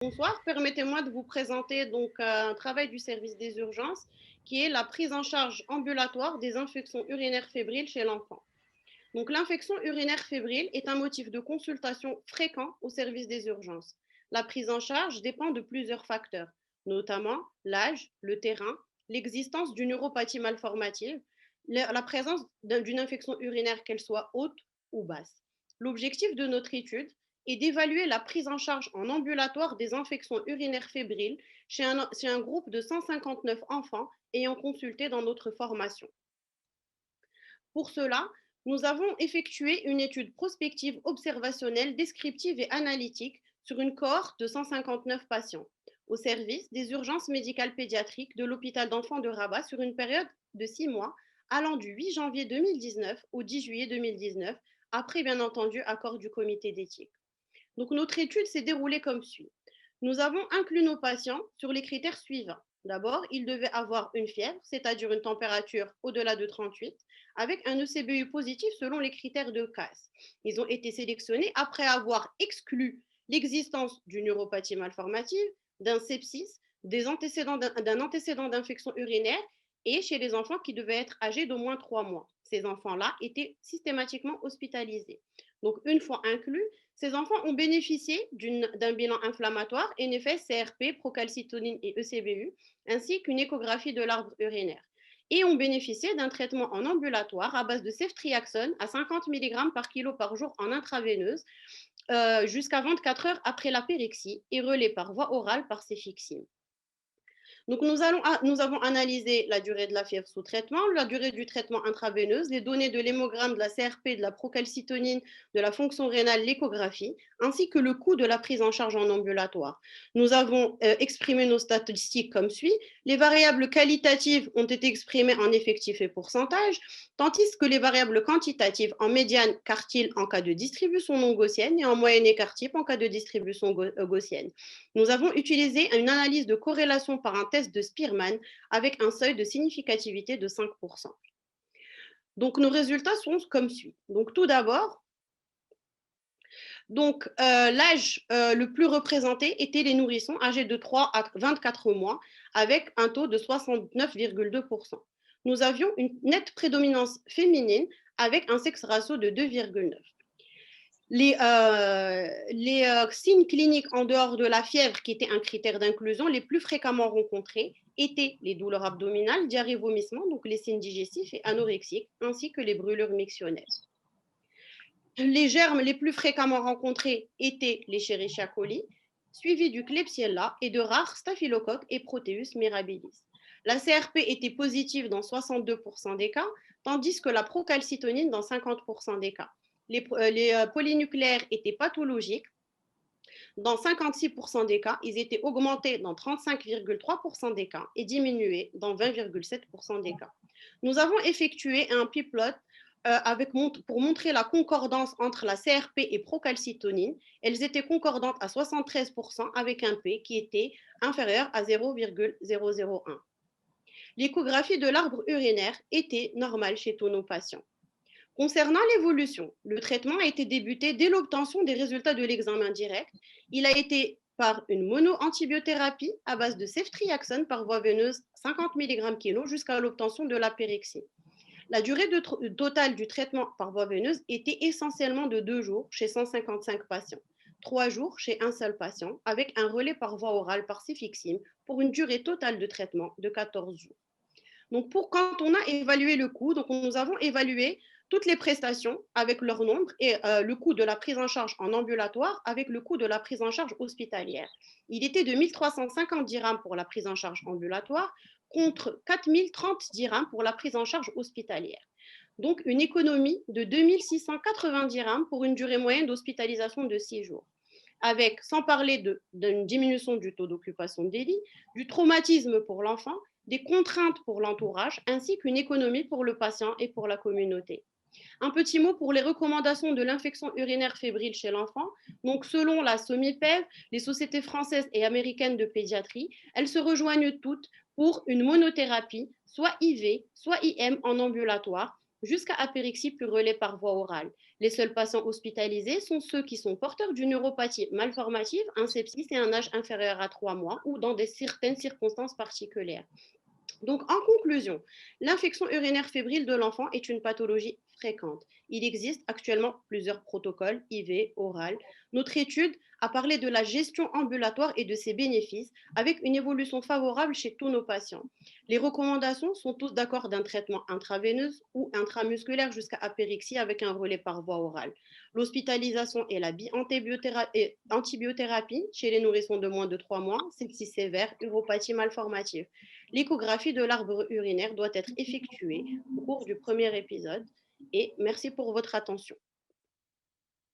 Bonsoir, permettez-moi de vous présenter un travail du service des urgences qui est la prise en charge ambulatoire des infections urinaires fébriles chez l'enfant. Donc l'infection urinaire fébrile est un motif de consultation fréquent au service des urgences. La prise en charge dépend de plusieurs facteurs, notamment l'âge, le terrain, l'existence d'une neuropathie malformative, la présence d'une infection urinaire qu'elle soit haute ou basse. L'objectif de notre étude est d'évaluer la prise en charge en ambulatoire des infections urinaires fébriles chez un groupe de 159 enfants ayant consulté dans notre formation. Pour cela, nous avons effectué une étude prospective observationnelle, descriptive et analytique sur une cohorte de 159 patients au service des urgences médicales pédiatriques de l'hôpital d'enfants de Rabat sur une période de 6 mois allant du 8 janvier 2019 au 10 juillet 2019, après bien entendu accord du comité d'éthique. Donc notre étude s'est déroulée comme suit. Nous avons inclus nos patients sur les critères suivants. D'abord, ils devaient avoir une fièvre, c'est-à-dire une température au-delà de 38, avec un ECBU positif selon les critères de CAS. Ils ont été sélectionnés après avoir exclu l'existence d'une neuropathie malformative, d'un sepsis, d'un antécédent d'infection urinaire et chez les enfants qui devaient être âgés d'au moins 3 mois. Ces enfants-là étaient systématiquement hospitalisés. Donc, une fois inclus, ces enfants ont bénéficié d'un bilan inflammatoire, NFS, CRP, procalcitonine et ECBU, ainsi qu'une échographie de l'arbre urinaire, et ont bénéficié d'un traitement en ambulatoire à base de ceftriaxone à 50 mg par kilo par jour en intraveineuse jusqu'à 24 heures après la pérexie et relais par voie orale par cefixime. Donc, nous avons analysé la durée de la fièvre sous traitement, la durée du traitement intraveineuse, les données de l'hémogramme, de la CRP, de la procalcitonine, de la fonction rénale, l'échographie, ainsi que le coût de la prise en charge en ambulatoire. Nous avons exprimé nos statistiques comme suit. Les variables qualitatives ont été exprimées en effectif et pourcentage, tandis que les variables quantitatives en médiane quartile en cas de distribution non gaussienne et en moyenne écart type en cas de distribution gaussienne. Nous avons utilisé une analyse de corrélation par un test de Spearman avec un seuil de significativité de 5%. Donc, nos résultats sont comme suit. Donc, tout d'abord, l'âge le plus représenté était les nourrissons âgés de 3 à 24 mois avec un taux de 69,2%. Nous avions une nette prédominance féminine avec un sexe ratio de 2,9. Les signes cliniques en dehors de la fièvre, qui était un critère d'inclusion, les plus fréquemment rencontrés étaient les douleurs abdominales, diarrhée, vomissement, donc les signes digestifs et anorexiques, ainsi que les brûlures mictionnelles. Les germes les plus fréquemment rencontrés étaient l'Escherichia coli, suivis du Klebsiella et de rares staphylocoques et Proteus mirabilis. La CRP était positive dans 62% des cas, tandis que la procalcitonine dans 50% des cas. Les polynucléaires étaient pathologiques. Dans 56% des cas, ils étaient augmentés dans 35,3% des cas et diminués dans 20,7% des cas. Nous avons effectué un piplot pour montrer la concordance entre la CRP et procalcitonine. Elles étaient concordantes à 73% avec un P qui était inférieur à 0,001. L'échographie de l'arbre urinaire était normale chez tous nos patients. Concernant l'évolution, le traitement a été débuté dès l'obtention des résultats de l'examen direct. Il a été par une monoantibiothérapie à base de ceftriaxone par voie veineuse 50 mg kg jusqu'à l'obtention de la pérexie. La durée totale du traitement par voie veineuse était essentiellement de 2 jours chez 155 patients, 3 jours chez un seul patient, avec un relais par voie orale par cefixime pour une durée totale de traitement de 14 jours. Donc, quand on a évalué le coût, donc nous avons évalué toutes les prestations avec leur nombre et le coût de la prise en charge en ambulatoire avec le coût de la prise en charge hospitalière. Il était de 1 350 dirhams pour la prise en charge ambulatoire contre 4 030 dirhams pour la prise en charge hospitalière. Donc, une économie de 2 680 dirhams pour une durée moyenne d'hospitalisation de 6 jours. Avec, sans parler d'une diminution du taux d'occupation des lits, du traumatisme pour l'enfant, des contraintes pour l'entourage, ainsi qu'une économie pour le patient et pour la communauté. Un petit mot pour les recommandations de l'infection urinaire fébrile chez l'enfant. Donc, selon la SOMIPEV, les sociétés françaises et américaines de pédiatrie, elles se rejoignent toutes pour une monothérapie, soit IV, soit IM en ambulatoire, jusqu'à apérixie puis relais par voie orale. Les seuls patients hospitalisés sont ceux qui sont porteurs d'une neuropathie malformative, un sepsis et un âge inférieur à 3 mois ou dans certaines circonstances particulières. Donc, en conclusion, l'infection urinaire fébrile de l'enfant est une pathologie fréquente. Il existe actuellement plusieurs protocoles IV, oral. Notre étude a parlé de la gestion ambulatoire et de ses bénéfices, avec une évolution favorable chez tous nos patients. Les recommandations sont tous d'accord d'un traitement intraveineux ou intramusculaire jusqu'à apérixie avec un relais par voie orale. L'hospitalisation et la antibiothérapie chez les nourrissons de moins de 3 mois, sepsis sévère, uropathie malformative. L'échographie de l'arbre urinaire doit être effectuée au cours du premier épisode. Et merci pour votre attention.